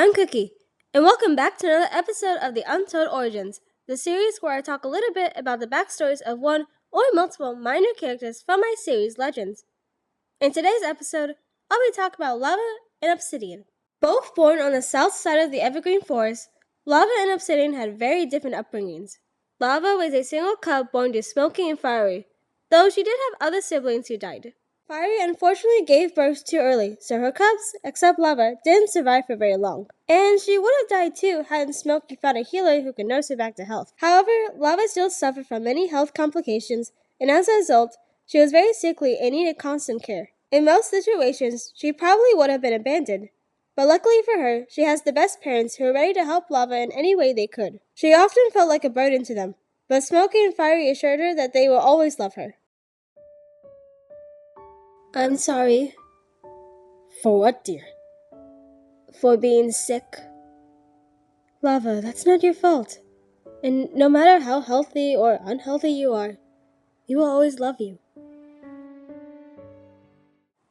I'm Cookie, and welcome back to another episode of the Untold Origins, the series where I talk a little bit about the backstories of one or multiple minor characters from my series Legends. In today's episode, I'll be talking about Lava and Obsidian. Both born on the south side of the Evergreen Forest, Lava and Obsidian had very different upbringings. Lava was a single cub born to Smoky and Fiery, though she did have other siblings who died. Fiery unfortunately gave birth too early, so her cubs, except Lava, didn't survive for very long. And she would have died too hadn't Smokey found a healer who could nurse her back to health. However, Lava still suffered from many health complications, and as a result, she was very sickly and needed constant care. In most situations, she probably would have been abandoned. But luckily for her, she has the best parents who are ready to help Lava in any way they could. She often felt like a burden to them, but Smokey and Fiery assured her that they will always love her. I'm sorry. For what, dear? For being sick. Lava, that's not your fault. And no matter how healthy or unhealthy you are, we will always love you.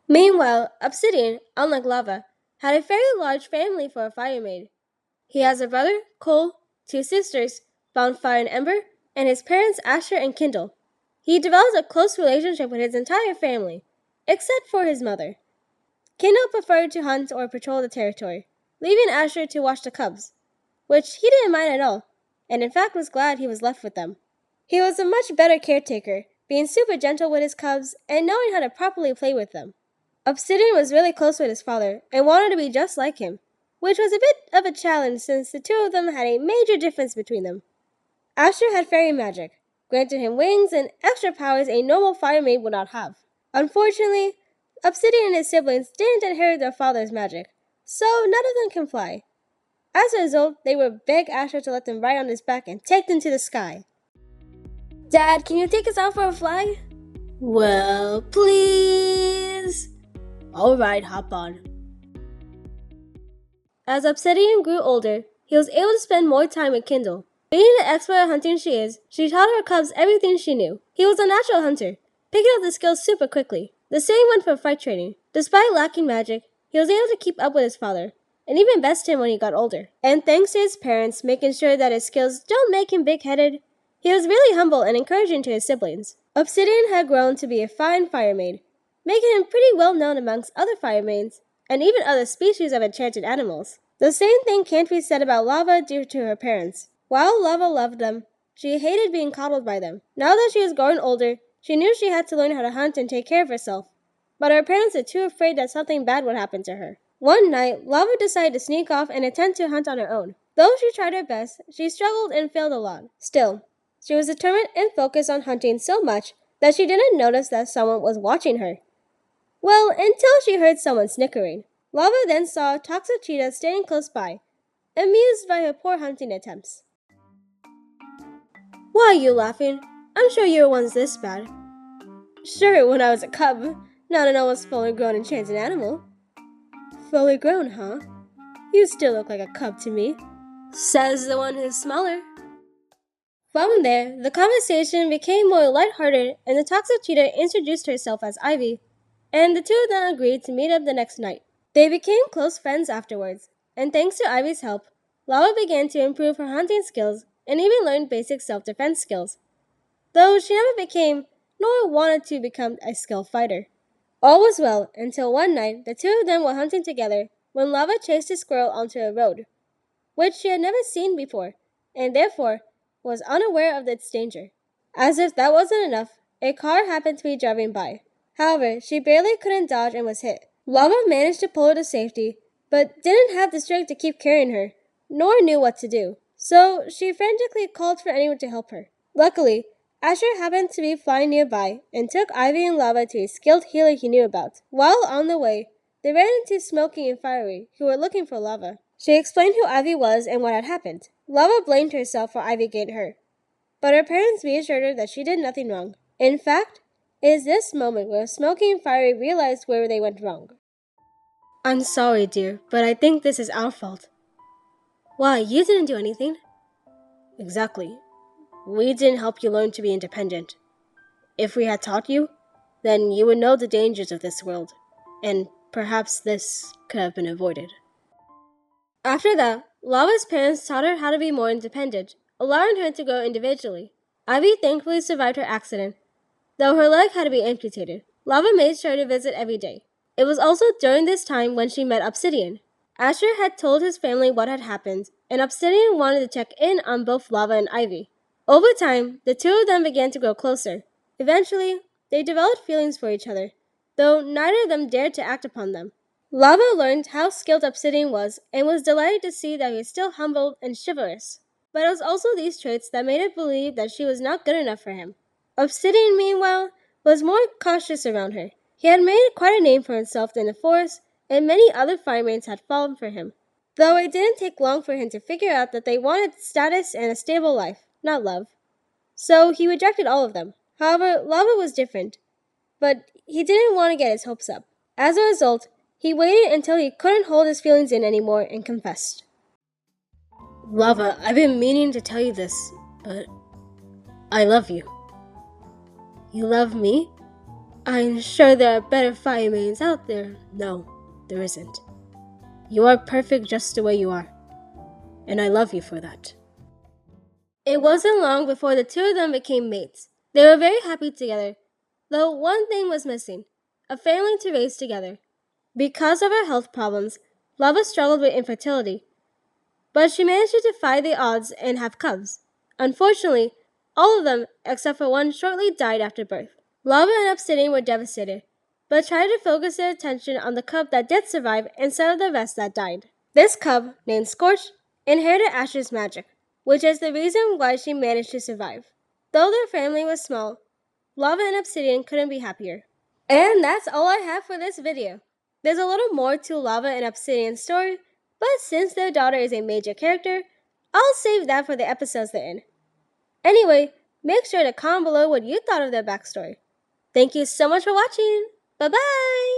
Meanwhile, Obsidian, unlike Lava, had a very large family for a fire maid. He has a brother, Cole, two sisters, Bonfire and Ember, and his parents, Asher and Kindle. He develops a close relationship with his entire family, except for his mother. Kindle preferred to hunt or patrol the territory, leaving Asher to watch the cubs, which he didn't mind at all, and in fact was glad he was left with them. He was a much better caretaker, being super gentle with his cubs and knowing how to properly play with them. Obsidian was really close with his father and wanted to be just like him, which was a bit of a challenge since the two of them had a major difference between them. Asher had fairy magic, granted him wings and extra powers a normal fire maid would not have. Unfortunately, Obsidian and his siblings didn't inherit their father's magic, so none of them can fly. As a result, they would beg Asher to let them ride on his back and take them to the sky. Dad, can you take us out for a fly? Well, please. All right, hop on. As Obsidian grew older, he was able to spend more time with Kindle. Being the expert at hunting she is, she taught her cubs everything she knew. He was a natural hunter, picking up the skills super quickly. The same went for fight training. Despite lacking magic, he was able to keep up with his father, and even bested him when he got older. And thanks to his parents making sure that his skills don't make him big-headed, he was really humble and encouraging to his siblings. Obsidian had grown to be a fine fire maid, making him pretty well known amongst other fire maids, and even other species of enchanted animals. The same thing can't be said about Lava due to her parents. While Lava loved them, she hated being coddled by them. Now that she was growing older, she knew she had to learn how to hunt and take care of herself, but her parents were too afraid that something bad would happen to her. One night, Lava decided to sneak off and attempt to hunt on her own. Though she tried her best, she struggled and failed a lot. Still, she was determined and focused on hunting so much that she didn't notice that someone was watching her. Well, until she heard someone snickering. Lava then saw a toxic cheetah standing close by, amused by her poor hunting attempts. Why are you laughing? I'm sure you were once this bad. Sure, when I was a cub, not an almost fully grown enchanted animal. Fully grown, huh? You still look like a cub to me, says the one who's smaller. From there, the conversation became more lighthearted and the toxic cheetah introduced herself as Ivy, and the two of them agreed to meet up the next night. They became close friends afterwards, and thanks to Ivy's help, Lava began to improve her hunting skills and even learned basic self-defense skills, though she never became nor wanted to become a skilled fighter. All was well until one night the two of them were hunting together when Lava chased a squirrel onto a road, which she had never seen before, and therefore was unaware of its danger. As if that wasn't enough, a car happened to be driving by. However, she barely couldn't dodge and was hit. Lava managed to pull her to safety, but didn't have the strength to keep carrying her, nor knew what to do, so she frantically called for anyone to help her. Luckily, Asher happened to be flying nearby and took Ivy and Lava to a skilled healer he knew about. While on the way, they ran into Smokey and Fiery, who were looking for Lava. She explained who Ivy was and what had happened. Lava blamed herself for Ivy getting hurt, but her parents reassured her that she did nothing wrong. In fact, it is this moment where Smokey and Fiery realized where they went wrong. I'm sorry, dear, but I think this is our fault. Why, you didn't do anything. Exactly. We didn't help you learn to be independent. If we had taught you, then you would know the dangers of this world, and perhaps this could have been avoided. After that, Lava's parents taught her how to be more independent, allowing her to grow individually. Ivy thankfully survived her accident, though her leg had to be amputated. Lava made sure to visit every day. It was also during this time when she met Obsidian. Asher had told his family what had happened, and Obsidian wanted to check in on both Lava and Ivy. Over time, the two of them began to grow closer. Eventually, they developed feelings for each other, though neither of them dared to act upon them. Lava learned how skilled Obsidian was and was delighted to see that he was still humble and chivalrous. But it was also these traits that made her believe that she was not good enough for him. Obsidian, meanwhile, was more cautious around her. He had made quite a name for himself in the forest, and many other firemates had fallen for him. Though it didn't take long for him to figure out that they wanted status and a stable life, not love. So he rejected all of them. However, Lava was different, but he didn't want to get his hopes up. As a result, he waited until he couldn't hold his feelings in anymore and confessed. Lava, I've been meaning to tell you this, but I love you. You love me? I'm sure there are better firemaidens out there. No, there isn't. You are perfect just the way you are, and I love you for that. It wasn't long before the two of them became mates. They were very happy together, though one thing was missing: a family to raise together. Because of her health problems, Lava struggled with infertility, but she managed to defy the odds and have cubs. Unfortunately, all of them, except for one, shortly died after birth. Lava and Obsidian were devastated, but tried to focus their attention on the cub that did survive instead of the rest that died. This cub, named Scorch, inherited Asher's magic, which is the reason why she managed to survive. Though their family was small, Lava and Obsidian couldn't be happier. And that's all I have for this video. There's a little more to Lava and Obsidian's story, but since their daughter is a major character, I'll save that for the episodes they're in. Anyway, make sure to comment below what you thought of their backstory. Thank you so much for watching. Bye-bye!